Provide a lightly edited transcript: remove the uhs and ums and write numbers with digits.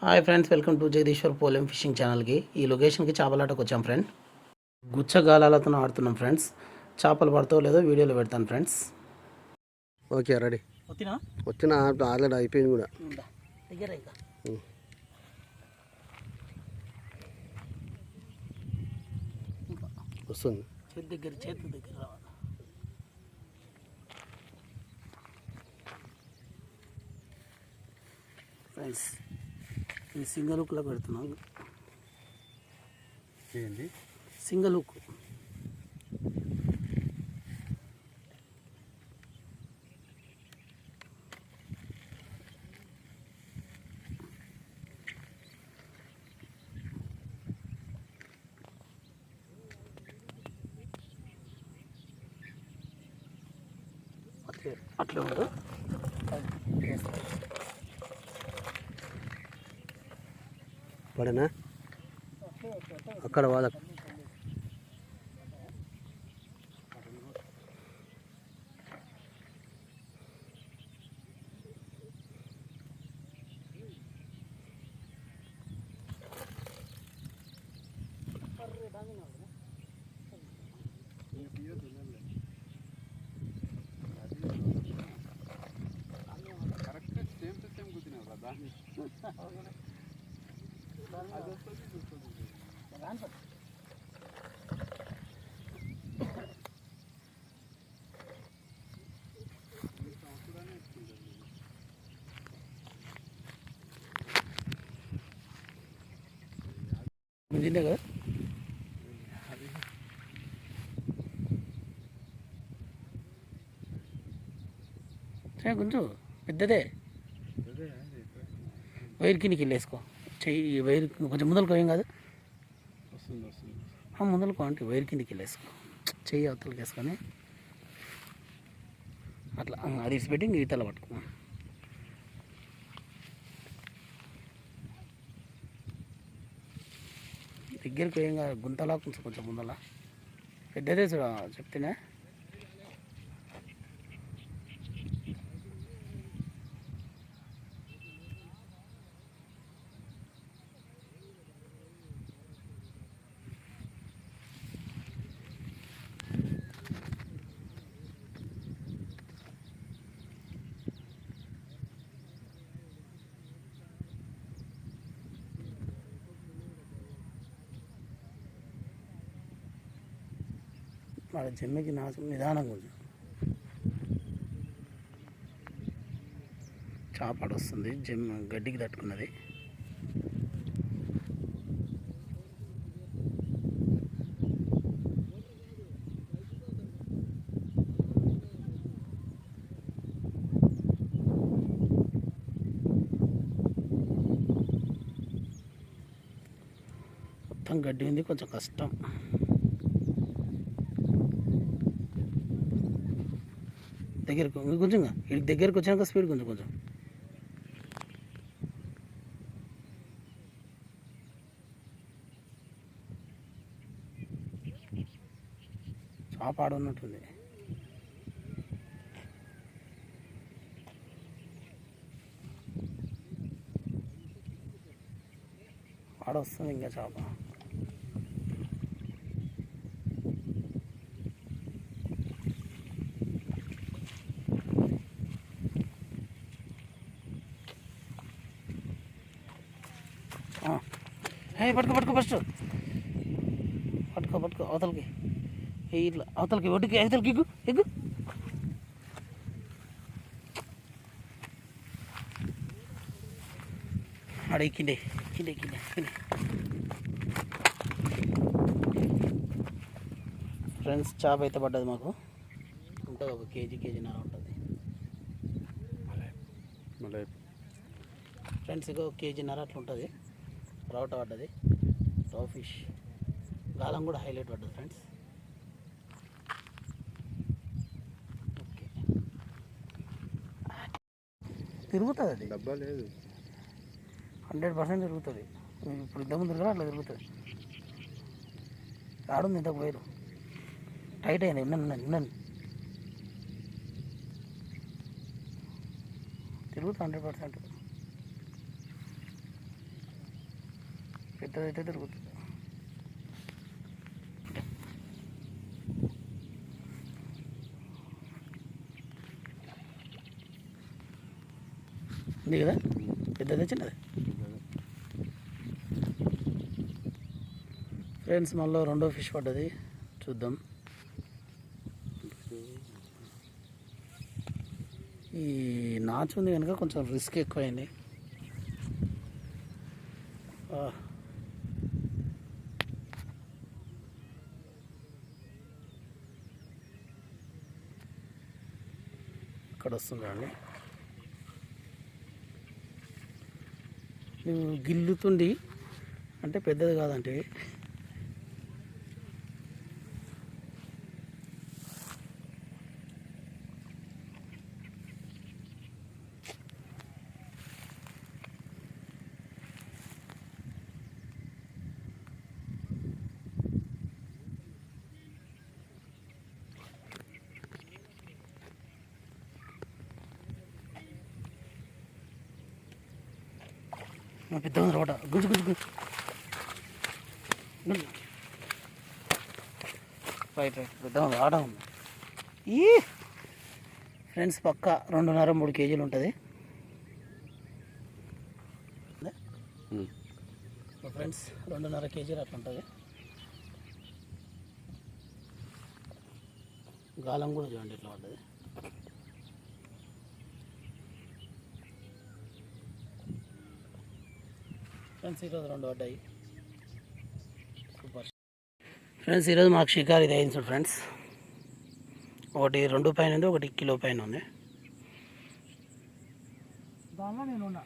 Hi friends, welcome to Jagadishwar Polem fishing ఛానల్కి. ఈ లొకేషన్కి చేపలాటకు వచ్చాం ఫ్రెండ్. గుచ్చగాలాలతో ఆడుతున్నాం ఫ్రెండ్స్. చేపలు పడతావు లేదో వీడియోలో పెడతాను ఫ్రెండ్స్. Okay, ready. వచ్చిన ఆల్రెడీ అయిపోయింది కూడా. వస్తుంది చేతి దగ్గర రావాలి ఫ్రెండ్స్. ఈ సింగల్ హుక్లో పెడుతున్నాం. ఏంటి సింగల్ హుక్? అట్లా ఉండదు. పడనా అక్కడ వాళ్ళ మిగిలిందే కదా. కొంచెం పెద్దదే. వైర్ కిందికి వెళ్ళేసుకో. చెయ్యి వైర్ కొంచెం ముందరకు ఏం కాదు. ముందరకు అంటే వైర్ కిందికి వెళ్ళేసుకో. చెయ్యి అవతలకి వేసుకొని అట్లా అది ఇడిచిపెట్టి ఈతల పట్టుకో. దగ్గరికి ఏం కాదు, గుంతలా కొంచెం ముందల పెద్దదే చూడ చెప్తేనే. వాళ్ళ జమ్మికి నిదానంగా కొంచెం చేప వస్తుంది. గడ్డికి తట్టుకున్నది. మొత్తం గడ్డి ఉంది, కొంచెం కష్టం. దగ్గరకు కొంచెం ఇటు దగ్గరకు వచ్చినాక స్పీడ్ కొంచెం చేప ఆడ ఉన్నట్టుంది. ఆడ వస్తుంది ఇంకా చేప. పట్టుకో ఫస్ట్. పట్టుకో అవతలకి ఇట్లా అవతలకి ఒడ్డుకి అవతలకి ఎగ్గు. ఆడ కిందే. ఫ్రెండ్స్, చేప అయితే పడ్డది మాకు. ఉంటుంది ఒక కేజీన్నర ఉంటుంది ఫ్రెండ్స్. ఇక కేజీన్నర అట్లా ఉంటుంది. రౌట పడ్డది, రౌ ఫిష్. గాలం కూడా హైలైట్ పడ్డది ఫ్రెండ్స్. ఓకే, తిరుగుతుంది అది. డబ్బా లేదు, 100% తిరుగుతుంది. ఇప్పుడు ఇంతకుముందు తిరగడం అట్లా తిరుగుతుంది. ఆడుంది ఇంతకు వైరు టైట్ అయింది. ఉన్నాను తిరుగుతుంది 100%. పెద్దదైతే దొరుకుతుంది. ఉంది కదా, పెద్దది చిన్నది. ఫ్రెండ్స్ మళ్ళీ రెండో ఫిష్ పడ్డది, చూద్దాం. ఈ నాచు ఉంది కనుక కొంచెం రిస్క్ ఎక్కువైంది. ఇక్కడ వస్తుందండి. నువ్వు గిల్లుతుండి అంటే పెద్దది కాదంటే పెద్ద ఉంది రోట. గుంజు గుంజు గుంజు. రైట్ రైట్, పెద్ద ఉంది, ఆట ఉంది. ఈ ఫ్రెండ్స్ పక్క 2.5-3 కేజీలు ఉంటుంది ఫ్రెండ్స్. 2.5 కేజీలు అట్లా ఉంటుంది. గాలం కూడా చూడండి ఇట్లా పడ్డది. ఫ్రెండ్స్ ఈరోజు 2 పడ్డాయి. Super friends. ఈరోజు మాకు షికారు ఇది అయింది చూడు ఫ్రెండ్స్. ఒకటి 2 పైన ఉంది, ఒకటి కిలో పైన ఉంది. దానిలో నేను ఉన్నా.